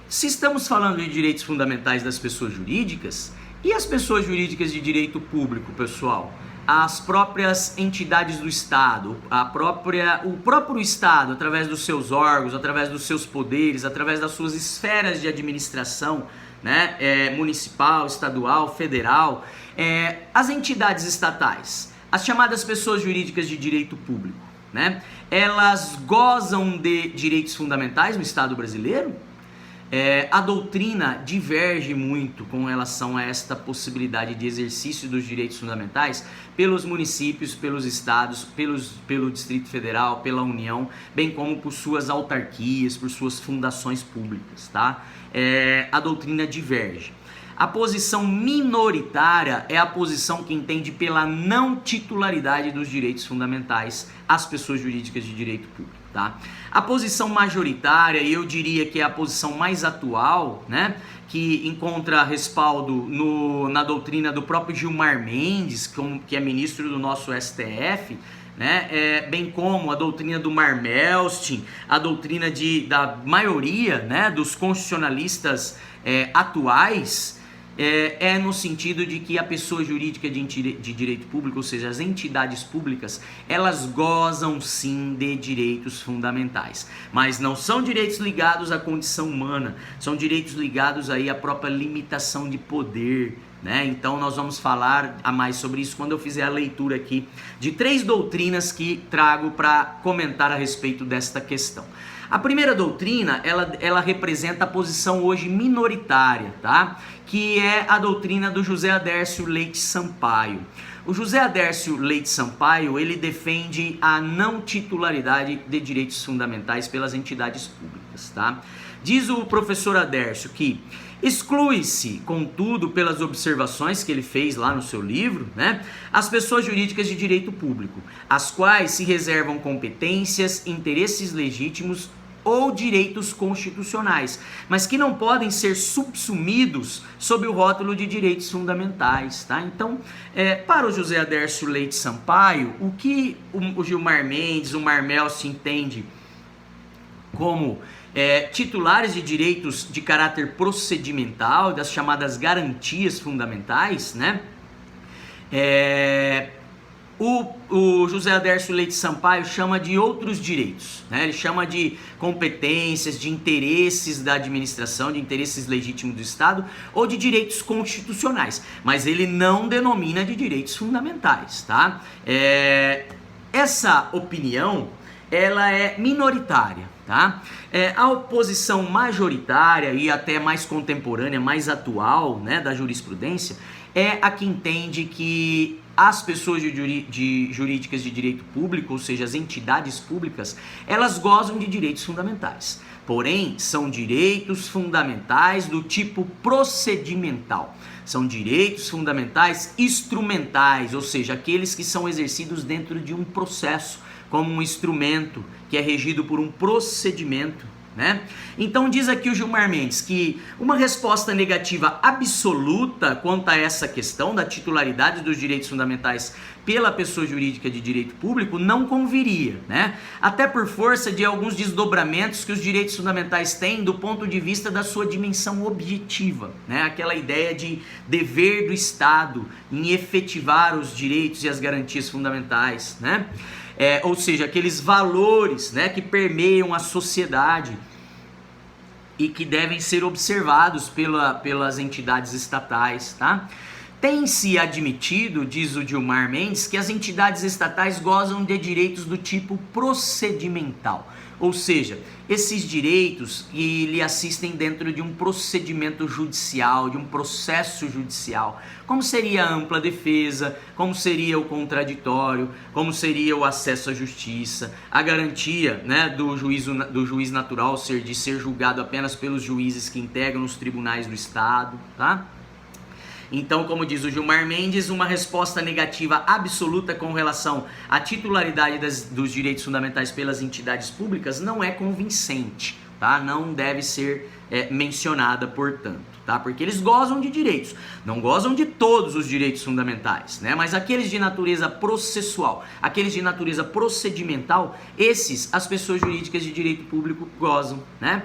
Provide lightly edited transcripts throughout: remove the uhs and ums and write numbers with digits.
se estamos falando de direitos fundamentais das pessoas jurídicas, e as pessoas jurídicas de direito público, pessoal? As próprias entidades do Estado, o próprio Estado, através dos seus órgãos, através dos seus poderes, através das suas esferas de administração, né, municipal, estadual, federal, as entidades estatais, as chamadas pessoas jurídicas de direito público, né, elas gozam de direitos fundamentais no Estado brasileiro? A doutrina diverge muito com relação a esta possibilidade de exercício dos direitos fundamentais pelos municípios, pelos estados, pelo Distrito Federal, pela União, bem como por suas autarquias, por suas fundações públicas, tá? A doutrina diverge. A posição minoritária é a posição que entende pela não titularidade dos direitos fundamentais às pessoas jurídicas de direito público, tá? A posição majoritária, eu diria que é a posição mais atual, né, que encontra respaldo na doutrina do próprio Gilmar Mendes, que é ministro do nosso STF, né, bem como a doutrina do Marmelstein, a doutrina da maioria, né, dos constitucionalistas atuais, no sentido de que a pessoa jurídica de direito público, ou seja, as entidades públicas, elas gozam sim de direitos fundamentais, mas não são direitos ligados à condição humana, são direitos ligados aí à própria limitação de poder, né? Então nós vamos falar a mais sobre isso quando eu fizer a leitura aqui de 3 doutrinas que trago para comentar a respeito desta questão. A primeira doutrina, ela representa a posição hoje minoritária, tá? Que é a doutrina do José Adércio Leite Sampaio. O José Adércio Leite Sampaio, ele defende a não titularidade de direitos fundamentais pelas entidades públicas, tá? Diz o professor Adércio que exclui-se, contudo, pelas observações que ele fez lá no seu livro, né, as pessoas jurídicas de direito público, as quais se reservam competências, interesses legítimos ou direitos constitucionais, mas que não podem ser subsumidos sob o rótulo de direitos fundamentais, tá? Então, para o José Adércio Leite Sampaio, o que o Gilmar Mendes, o Marmelstein entende como titulares de direitos de caráter procedimental, das chamadas garantias fundamentais, né? O José Adércio Leite Sampaio chama de outros direitos, né? Ele chama de competências, de interesses da administração, de interesses legítimos do Estado ou de direitos constitucionais, mas ele não denomina de direitos fundamentais, tá? Essa opinião, ela é minoritária, tá? A oposição majoritária e até mais contemporânea, mais atual, né, da jurisprudência, é a que entende que as pessoas jurídicas de direito público, ou seja, as entidades públicas, elas gozam de direitos fundamentais. Porém, são direitos fundamentais do tipo procedimental. São direitos fundamentais instrumentais, ou seja, aqueles que são exercidos dentro de um processo, como um instrumento que é regido por um procedimento, né? Então diz aqui o Gilmar Mendes que uma resposta negativa absoluta quanto a essa questão da titularidade dos direitos fundamentais pela pessoa jurídica de direito público não conviria, né? Até por força de alguns desdobramentos que os direitos fundamentais têm do ponto de vista da sua dimensão objetiva, né? Aquela ideia de dever do Estado em efetivar os direitos e as garantias fundamentais, né? Ou seja, aqueles valores, né, que permeiam a sociedade e que devem ser observados pelas entidades estatais, tá? Tem-se admitido, diz o Gilmar Mendes, que as entidades estatais gozam de direitos do tipo procedimental, ou seja, esses direitos que lhe assistem dentro de um procedimento judicial, de um processo judicial, como seria a ampla defesa, como seria o contraditório, como seria o acesso à justiça, a garantia, né, do juiz natural de ser julgado apenas pelos juízes que integram os tribunais do Estado, tá? Então, como diz o Gilmar Mendes, uma resposta negativa absoluta com relação à titularidade dos direitos fundamentais pelas entidades públicas não é convincente, tá? Não deve ser mencionada, portanto, tá? Porque eles gozam de direitos, não gozam de todos os direitos fundamentais, né? Mas aqueles de natureza processual, aqueles de natureza procedimental, esses as pessoas jurídicas de direito público gozam, né?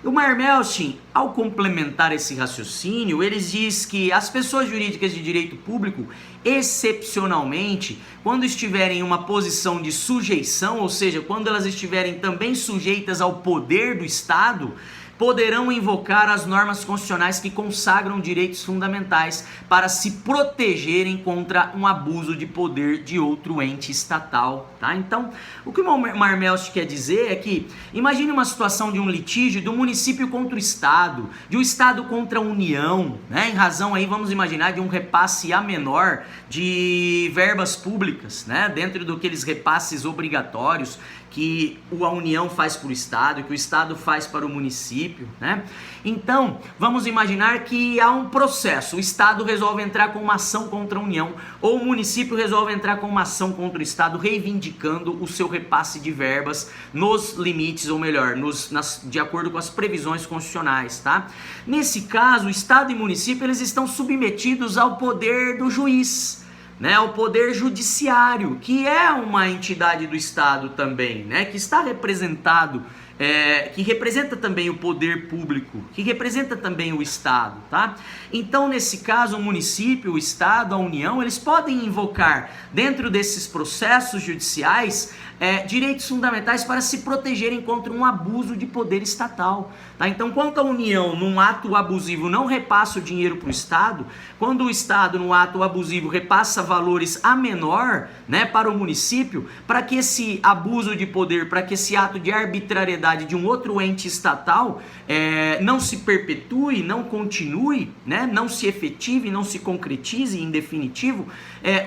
O Marmelstein, ao complementar esse raciocínio, ele diz que as pessoas jurídicas de direito público, excepcionalmente, quando estiverem em uma posição de sujeição, ou seja, quando elas estiverem também sujeitas ao poder do Estado, poderão invocar as normas constitucionais que consagram direitos fundamentais para se protegerem contra um abuso de poder de outro ente estatal, tá? Então, o que o Marmelstein quer dizer é que, imagine uma situação de um litígio do município contra o Estado, de um Estado contra a União, né? Em razão aí, vamos imaginar, de um repasse a menor de verbas públicas, né? Dentro daqueles repasses obrigatórios que a União faz para o Estado, que o Estado faz para o município, né? Então, vamos imaginar que há um processo, o Estado resolve entrar com uma ação contra a União, ou o município resolve entrar com uma ação contra o Estado, reivindicando o seu repasse de verbas nos limites, ou melhor, de acordo com as previsões constitucionais, tá? Nesse caso, o Estado e o município, eles estão submetidos ao poder do juiz, né, o poder judiciário, que é uma entidade do Estado também, né, que está representado, que representa também o poder público, que representa também o Estado, tá? Então, nesse caso, o município, o Estado, a União, eles podem invocar, dentro desses processos judiciais, direitos fundamentais para se protegerem contra um abuso de poder estatal, tá? Então, quando a União, num ato abusivo, não repassa o dinheiro para o Estado, quando o Estado, num ato abusivo, repassa valores a menor, né, para o município, para que esse abuso de poder, para que esse ato de arbitrariedade de um outro ente estatal não se perpetue, não continue, né, não se efetive, não se concretize em definitivo,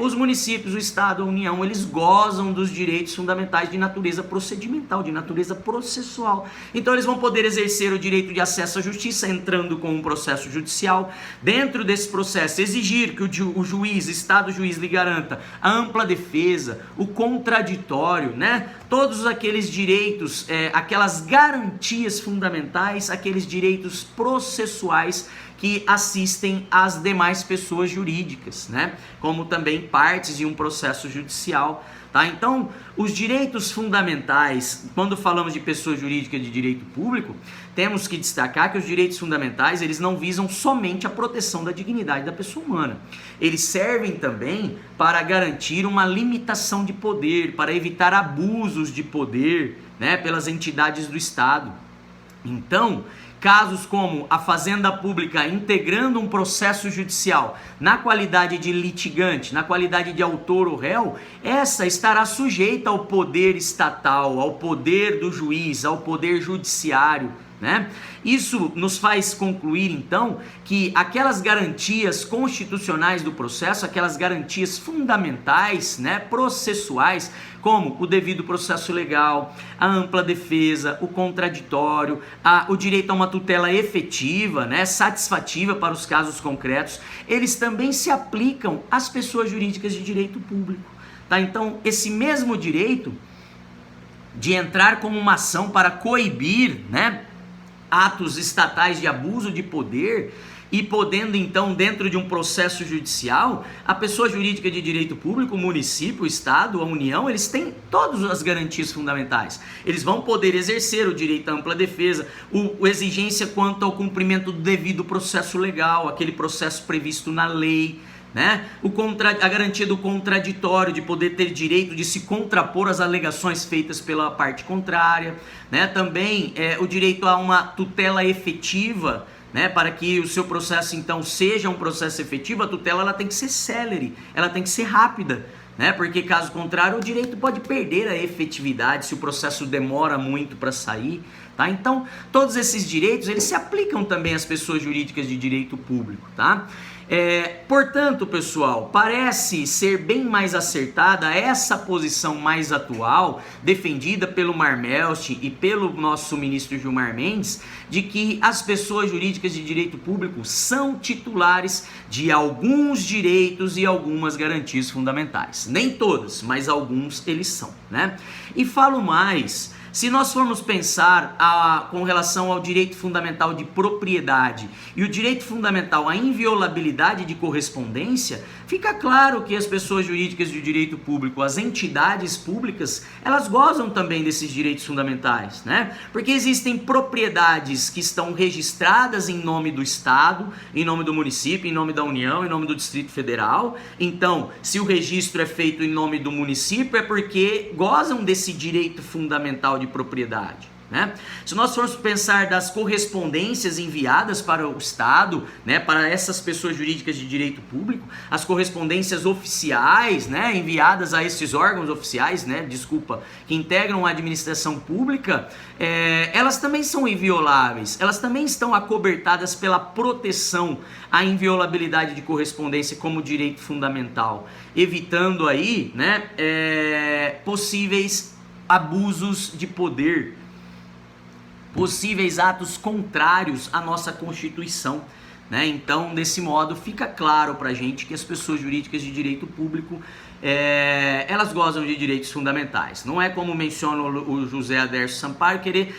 os municípios, o Estado, a União, eles gozam dos direitos fundamentais de natureza procedimental, de natureza processual. Então eles vão poder exercer o direito de acesso à justiça entrando com um processo judicial. Dentro desse processo, exigir que o juiz, Estado juiz, lhe garanta a ampla defesa, o contraditório, né? Todos aqueles direitos, aquelas garantias fundamentais, aqueles direitos processuais que assistem às demais pessoas jurídicas, né? Como também partes de um processo judicial, tá? Então, os direitos fundamentais, quando falamos de pessoa jurídica de direito público, temos que destacar que os direitos fundamentais, eles não visam somente a proteção da dignidade da pessoa humana. Eles servem também para garantir uma limitação de poder, para evitar abusos de poder, né, pelas entidades do Estado. Então, casos como a Fazenda Pública integrando um processo judicial na qualidade de litigante, na qualidade de autor ou réu, essa estará sujeita ao poder estatal, ao poder do juiz, ao poder judiciário, né? Isso nos faz concluir, então, que aquelas garantias constitucionais do processo, aquelas garantias fundamentais, né, processuais, como o devido processo legal, a ampla defesa, o contraditório, o direito a uma tutela efetiva, né, satisfativa para os casos concretos, eles também se aplicam às pessoas jurídicas de direito público, tá? Então, esse mesmo direito de entrar como uma ação para coibir, né, atos estatais de abuso de poder e podendo então, dentro de um processo judicial, a pessoa jurídica de direito público, o município, o Estado, a União, eles têm todas as garantias fundamentais. Eles vão poder exercer o direito à ampla defesa, a exigência quanto ao cumprimento do devido processo legal, aquele processo previsto na lei, né? A garantia do contraditório, de poder ter direito de se contrapor às alegações feitas pela parte contrária, né? Também o direito a uma tutela efetiva, né? Para que o seu processo então seja um processo efetivo, a tutela ela tem que ser célere, ela tem que ser rápida, né? Porque caso contrário o direito pode perder a efetividade se o processo demora muito para sair, tá? Então todos esses direitos eles se aplicam também às pessoas jurídicas de direito público, tá? Portanto, pessoal, parece ser bem mais acertada essa posição mais atual, defendida pelo Marmelstein e pelo nosso ministro Gilmar Mendes, de que as pessoas jurídicas de direito público são titulares de alguns direitos e algumas garantias fundamentais. Nem todas, mas alguns eles são, né? E falo mais, se nós formos pensar com relação ao direito fundamental de propriedade e o direito fundamental à inviolabilidade de correspondência, fica claro que as pessoas jurídicas de direito público, as entidades públicas, elas gozam também desses direitos fundamentais, né? Porque existem propriedades que estão registradas em nome do Estado, em nome do município, em nome da União, em nome do Distrito Federal. Então, se o registro é feito em nome do município, é porque gozam desse direito fundamental de propriedade, né? Se nós formos pensar das correspondências enviadas para o Estado, né, para essas pessoas jurídicas de direito público, as correspondências oficiais, né, enviadas a esses órgãos oficiais, né, que integram a administração pública, elas também são invioláveis, elas também estão acobertadas pela proteção à inviolabilidade de correspondência como direito fundamental, evitando aí, né, possíveis abusos de poder, possíveis atos contrários à nossa Constituição, né? Então, desse modo, fica claro para a gente que as pessoas jurídicas de direito público, elas gozam de direitos fundamentais. Não é como menciona o José Aderso Sampaio, querer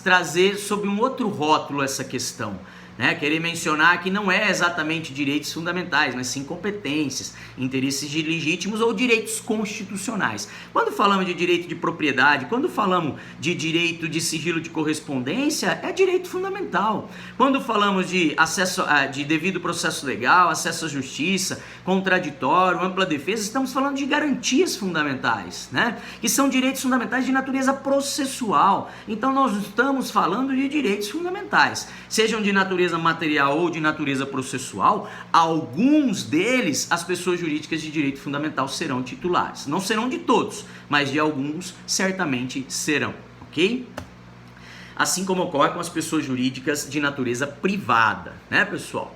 trazer sob um outro rótulo essa questão, né? Querer mencionar que não é exatamente direitos fundamentais, mas sim competências, interesses legítimos ou direitos constitucionais. Quando falamos de direito de propriedade, quando falamos de direito de sigilo de correspondência, é direito fundamental. Quando falamos de acesso de devido processo legal, acesso à justiça, contraditório, ampla defesa, estamos falando de garantias fundamentais, né? Que são direitos fundamentais de natureza processual. Então nós estamos falando de direitos fundamentais, sejam de natureza material ou de natureza processual. Alguns deles as pessoas jurídicas de direito fundamental serão titulares. Não serão de todos, mas de alguns certamente serão, ok? Assim como ocorre com as pessoas jurídicas de natureza privada, né, pessoal?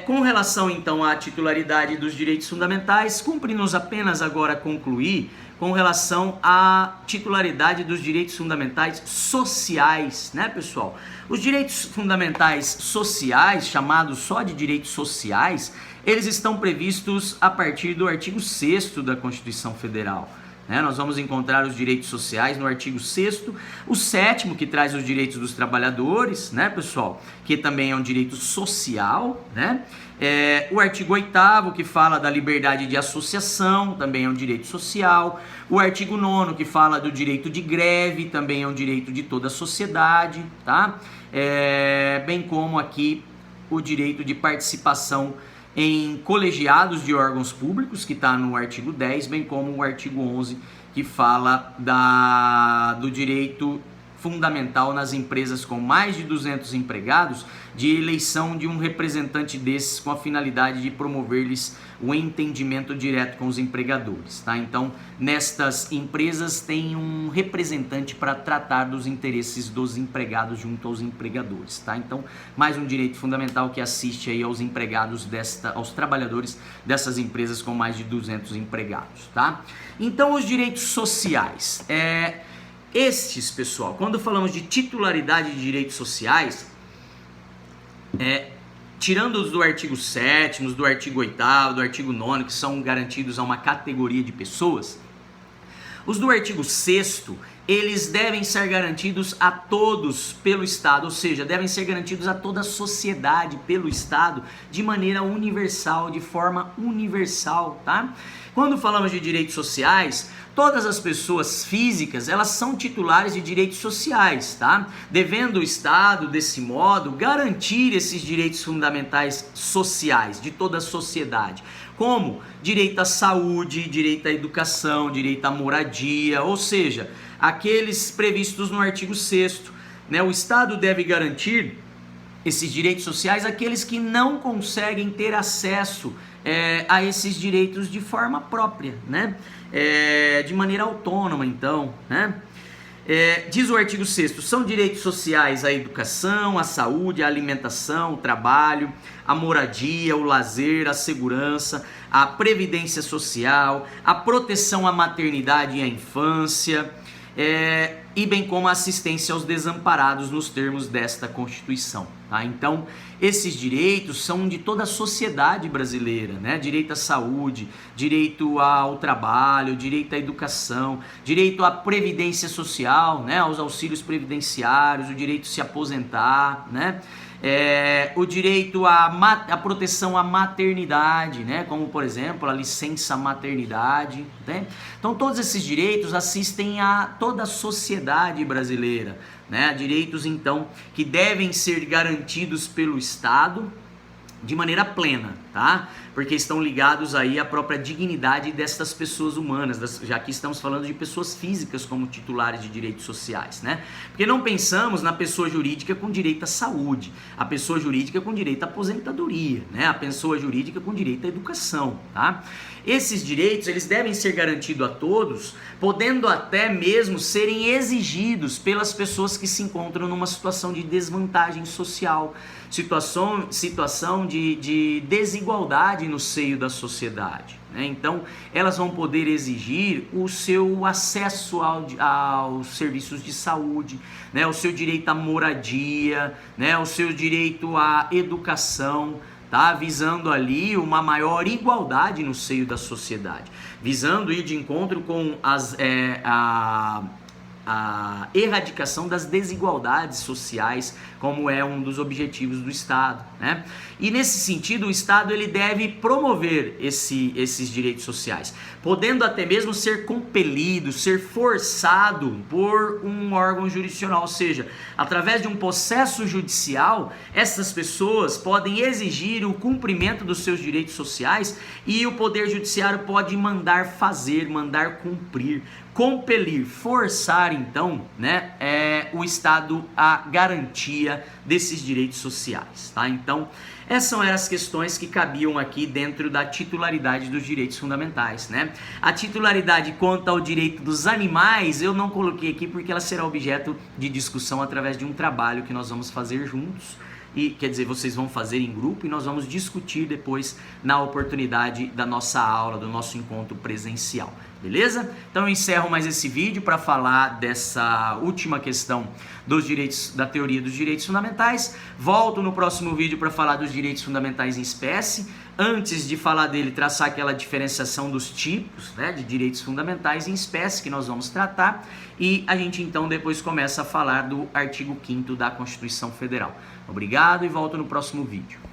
Com relação então à titularidade dos direitos fundamentais, cumpre-nos apenas agora concluir com relação à titularidade dos direitos fundamentais sociais, né, pessoal? Os direitos fundamentais sociais, chamados só de direitos sociais, eles estão previstos a partir do artigo 6º da Constituição Federal. Nós vamos encontrar os direitos sociais no artigo 6º, o 7º, que traz os direitos dos trabalhadores, né, pessoal, que também é um direito social, né? O artigo 8º, que fala da liberdade de associação, também é um direito social. O artigo 9º, que fala do direito de greve, também é um direito de toda a sociedade, tá? Bem como aqui o direito de participação em colegiados de órgãos públicos, que está no artigo 10, bem como o artigo 11, que fala do direito fundamental nas empresas com mais de 200 empregados, de eleição de um representante desses com a finalidade de promover-lhes o entendimento direto com os empregadores, tá? Então, nestas empresas tem um representante para tratar dos interesses dos empregados junto aos empregadores, tá? Então, mais um direito fundamental que assiste aí aos empregados aos trabalhadores dessas empresas com mais de 200 empregados, tá? Então, os direitos sociais, estes, pessoal, quando falamos de titularidade de direitos sociais, tirando os do artigo 7º, do artigo 8º, do artigo 9º, que são garantidos a uma categoria de pessoas, os do artigo 6º, eles devem ser garantidos a todos pelo Estado, ou seja, devem ser garantidos a toda a sociedade pelo Estado de maneira universal, de forma universal, tá? Quando falamos de direitos sociais, todas as pessoas físicas, elas são titulares de direitos sociais, tá? Devendo o Estado, desse modo, garantir esses direitos fundamentais sociais de toda a sociedade, como direito à saúde, direito à educação, direito à moradia, ou seja, aqueles previstos no artigo 6º, né? O Estado deve garantir esses direitos sociais àqueles que não conseguem ter acesso a esses direitos de forma própria, né? De maneira autônoma, então, né? Diz o artigo 6º, são direitos sociais a educação, a saúde, a alimentação, o trabalho, a moradia, o lazer, a segurança, a previdência social, a proteção à maternidade e à infância, e bem como a assistência aos desamparados nos termos desta Constituição. Tá? Então, esses direitos são de toda a sociedade brasileira, né? Direito à saúde, direito ao trabalho, direito à educação, direito à previdência social, né? Aos auxílios previdenciários, o direito de se aposentar, né? O direito à proteção à maternidade, né? Como, por exemplo, a licença maternidade. Né? Então, todos esses direitos assistem a toda a sociedade brasileira. Né? Direitos, então, que devem ser garantidos pelo Estado de maneira plena, tá? Porque estão ligados aí à própria dignidade destas pessoas humanas, já que estamos falando de pessoas físicas como titulares de direitos sociais, né? Porque não pensamos na pessoa jurídica com direito à saúde, a pessoa jurídica com direito à aposentadoria, né? A pessoa jurídica com direito à educação, tá? Esses direitos, eles devem ser garantidos a todos, podendo até mesmo serem exigidos pelas pessoas que se encontram numa situação de desvantagem social, situação de desigualdade no seio da sociedade. Né? Então, elas vão poder exigir o seu acesso aos serviços de saúde, né? O seu direito à moradia, né? O seu direito à educação, tá? Visando ali uma maior igualdade no seio da sociedade, visando ir de encontro com a erradicação das desigualdades sociais, como é um dos objetivos do Estado, né? E nesse sentido, o Estado ele deve promover esses direitos sociais, podendo até mesmo ser compelido, ser forçado por um órgão jurisdicional, ou seja, através de um processo judicial, essas pessoas podem exigir o cumprimento dos seus direitos sociais e o Poder Judiciário pode mandar fazer, mandar cumprir, compelir, forçar então, né, o Estado a garantia desses direitos sociais, tá? Então, essas eram as questões que cabiam aqui dentro da titularidade dos direitos fundamentais, né? A titularidade quanto ao direito dos animais, eu não coloquei aqui porque ela será objeto de discussão através de um trabalho que nós vamos fazer juntos. E quer dizer, vocês vão fazer em grupo e nós vamos discutir depois na oportunidade da nossa aula, do nosso encontro presencial, beleza? Então eu encerro mais esse vídeo para falar dessa última questão dos direitos, da teoria dos direitos fundamentais. Volto no próximo vídeo para falar dos direitos fundamentais em espécie. Antes de falar dele, traçar aquela diferenciação dos tipos, né, de direitos fundamentais em espécie que nós vamos tratar, e a gente então depois começa a falar do artigo 5º da Constituição Federal. Obrigado e volto no próximo vídeo.